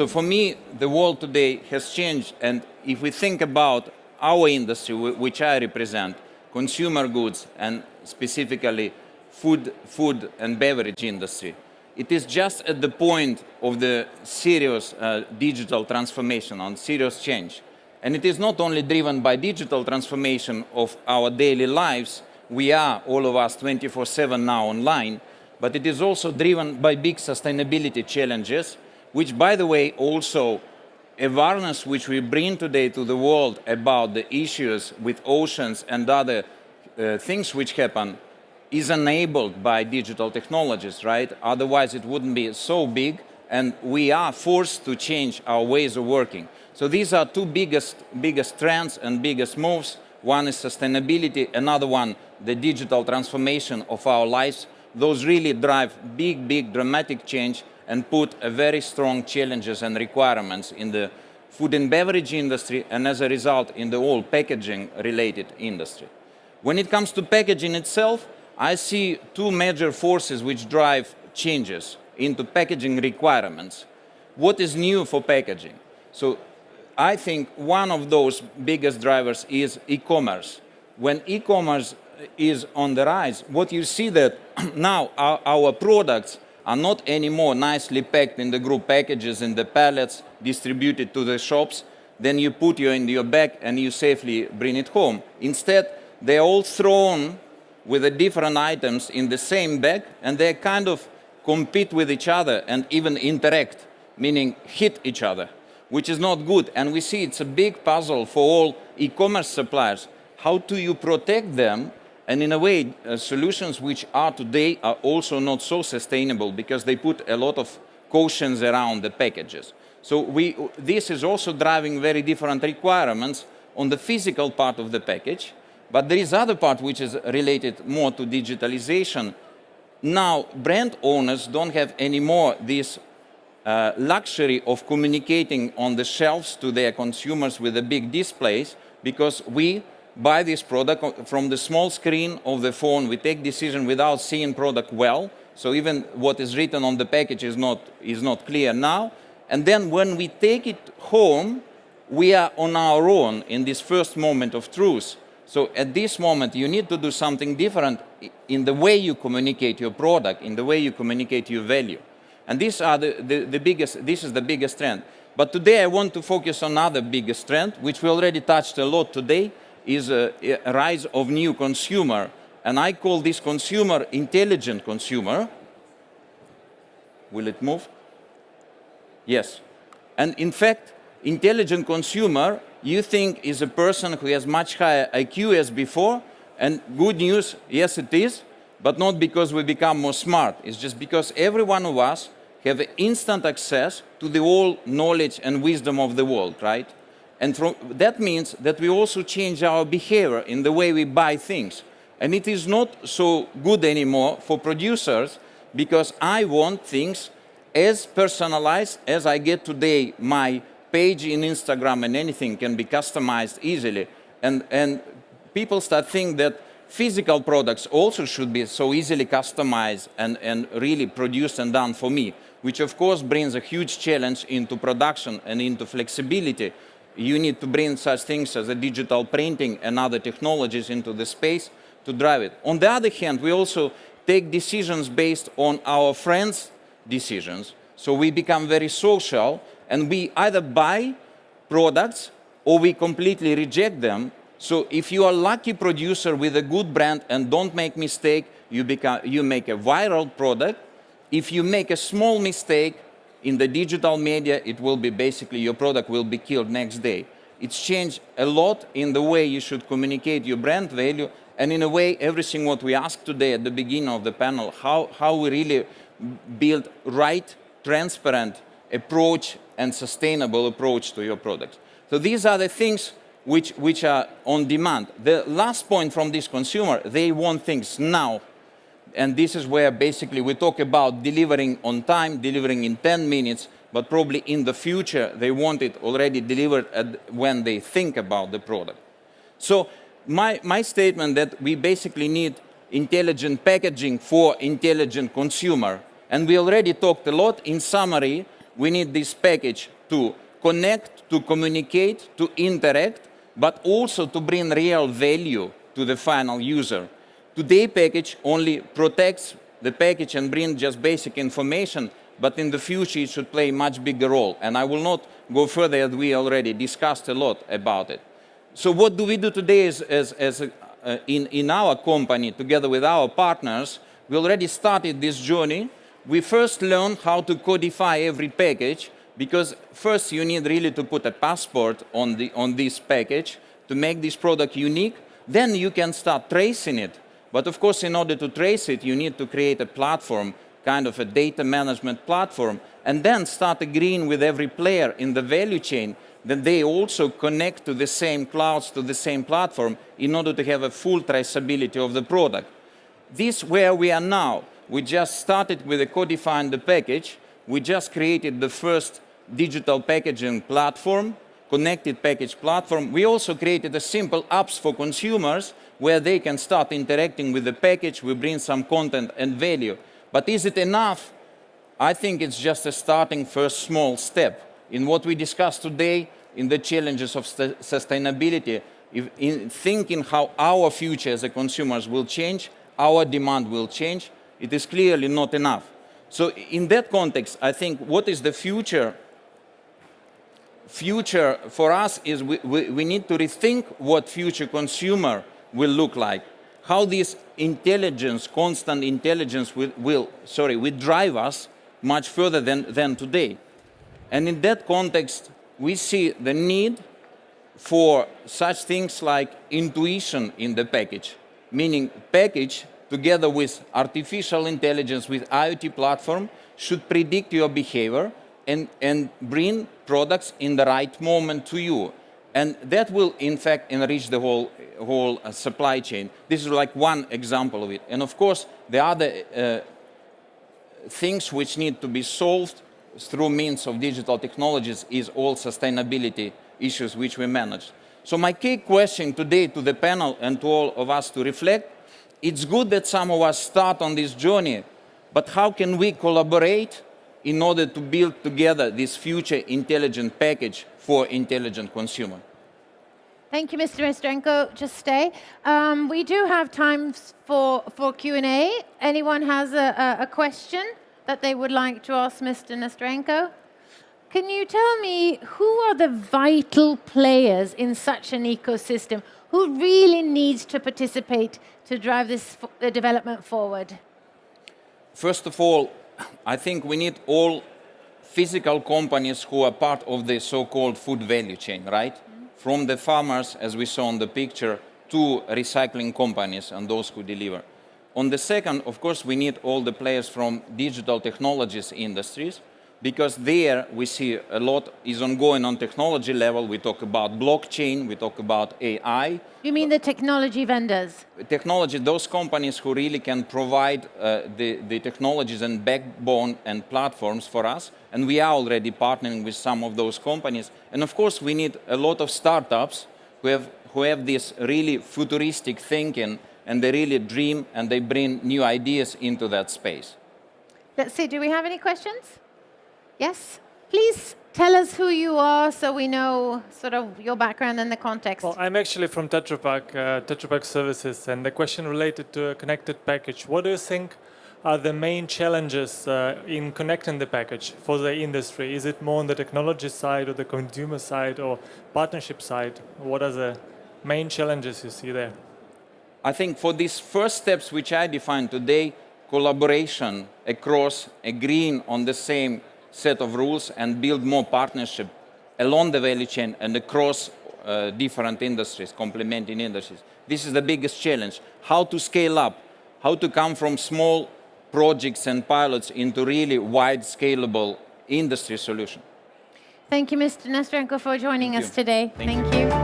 So for me, the world today has changed, and if we think about our industry, which I represent, consumer goods and specifically food and beverage industry, it is just at the point of the serious digital transformation, on serious change. And it is not only driven by digital transformation of our daily lives, we are, all of us, 24/7 now online, but it is also driven by big sustainability challenges, which, by the way, also awareness which we bring today to the world about the issues with oceans and other things which happen is enabled by digital technologies, right? Otherwise, it wouldn't be so big, and we are forced to change our ways of working. So these are two biggest trends and biggest moves. One is sustainability, another one, the digital transformation of our lives. Those really drive big, dramatic change and put a very strong challenges and requirements in the food and beverage industry, and as a result, in the whole packaging-related industry. When it comes to packaging itself, I see two major forces which drive changes into packaging requirements. What is new for packaging? So I think one of those biggest drivers is e-commerce. When e-commerce is on the rise, what you see that now our products are not anymore nicely packed in the group packages in the pallets distributed to the shops, then you put you in your bag and you safely bring it home. Instead, they're all thrown with the different items in the same bag, and they kind of compete with each other and even interact, meaning hit each other, which is not good. And we see it's a big puzzle for all e-commerce suppliers. How do you protect them? And in a way, solutions which are today are also not so sustainable because they put a lot of cautions around the packages. So this is also driving very different requirements on the physical part of the package. But there is other part which is related more to digitalization. Now, brand owners don't have anymore this luxury of communicating on the shelves to their consumers with the big displays, because we buy this product from the small screen of the phone. We take decision without seeing product well. So even what is written on the package is not clear now. And then when we take it home, we are on our own in this first moment of truth. So at this moment, you need to do something different in the way you communicate your product, in the way you communicate your value. And these are this is the biggest trend. But today I want to focus on another biggest trend, which we already touched a lot today, is a rise of new consumer. And I call this consumer intelligent consumer. Will it move? Yes. And in fact, intelligent consumer, you think is a person who has much higher IQ as before, and good news, yes it is, but not because we become more smart. It's just because every one of us have instant access to the whole knowledge and wisdom of the world, right? And that means that we also change our behavior in the way we buy things. And it is not so good anymore for producers, because I want things as personalized as I get today. My page in Instagram and anything can be customized easily. And people start thinking that physical products also should be so easily customized and really produced and done for me, which of course brings a huge challenge into production and into flexibility. You need to bring such things as a digital printing and other technologies into the space to drive it. On the other hand, we also take decisions based on our friends' decisions. So we become very social, and we either buy products or we completely reject them. So if you are a lucky producer with a good brand and don't make mistake, you make a viral product. If you make a small mistake in the digital media, it will be basically your product will be killed next day. It's changed a lot in the way you should communicate your brand value, and in a way, everything what we asked today at the beginning of the panel, how we really build right, transparent approach and sustainable approach to your products. So these are the things which are on demand. The last point from this consumer, they want things now. And this is where basically we talk about delivering on time, delivering in 10 minutes, but probably in the future they want it already delivered when they think about the product. So my statement that we basically need intelligent packaging for intelligent consumer. And we already talked a lot. In summary, we need this package to connect, to communicate, to interact, but also to bring real value to the final user. Today, package only protects the package and brings just basic information, but in the future it should play a much bigger role. And I will not go further, as we already discussed a lot about it. So what do we do today in our company, together with our partners? We already started this journey. We first learned how to codify every package, because first you need really to put a passport on this package to make this product unique. Then you can start tracing it. But of course, in order to trace it, you need to create a platform, kind of a data management platform, and then start agreeing with every player in the value chain that they also connect to the same clouds, to the same platform, in order to have a full traceability of the product. This is where we are now. We just started with codifying the package. We just created the first digital packaging platform, connected package platform. We also created a simple apps for consumers where they can start interacting with the package. We bring some content and value. But is it enough? I think it's just a starting first small step. In what we discussed today, in the challenges of sustainability, in thinking how our future as a consumers will change, our demand will change, it is clearly not enough. So in that context, I think what is the future? Future for us is we need to rethink what future consumer will look like. How this intelligence, constant intelligence will drive us much further than today. And in that context, we see the need for such things like intuition in the package, meaning package together with artificial intelligence, with IoT platform, should predict your behavior and bring products in the right moment to you. And that will, in fact, enrich the whole supply chain. This is like one example of it. And of course, the other things which need to be solved through means of digital technologies is all sustainability issues which we manage. So my key question today to the panel and to all of us to reflect, it's good that some of us start on this journey, but how can we collaborate in order to build together this future intelligent package for intelligent consumer? Thank you, Mr. Nesterenko. Just stay. We do have time for Q&A. Anyone has a question that they would like to ask Mr. Nesterenko? Can you tell me who are the vital players in such an ecosystem? Who really needs to participate to drive this development forward? First of all, I think we need all physical companies who are part of the so-called food value chain, right? From the farmers, as we saw in the picture, to recycling companies and those who deliver. On the second, of course, we need all the players from digital technologies industries, because there we see a lot is ongoing on technology level. We talk about blockchain, we talk about AI. You mean the technology vendors? Technology, those companies who really can provide the technologies and backbone and platforms for us. And we are already partnering with some of those companies. And of course, we need a lot of startups who have this really futuristic thinking, and they really dream and they bring new ideas into that space. Let's see, do we have any questions? Yes? Please tell us who you are so we know sort of your background and the context. Well, I'm actually from TetraPak Services, and the question related to a connected package. What do you think are the main challenges in connecting the package for the industry? Is it more on the technology side or the consumer side or partnership side? What are the main challenges you see there? I think for these first steps which I defined today, collaboration across, agreeing on the same set of rules and build more partnership along the value chain and across different industries, complementing industries. This is the biggest challenge. How to scale up, how to come from small projects and pilots into really wide scalable industry solution. Thank you, Mr. Nesterenko, for joining us today. Thank you. Thank you.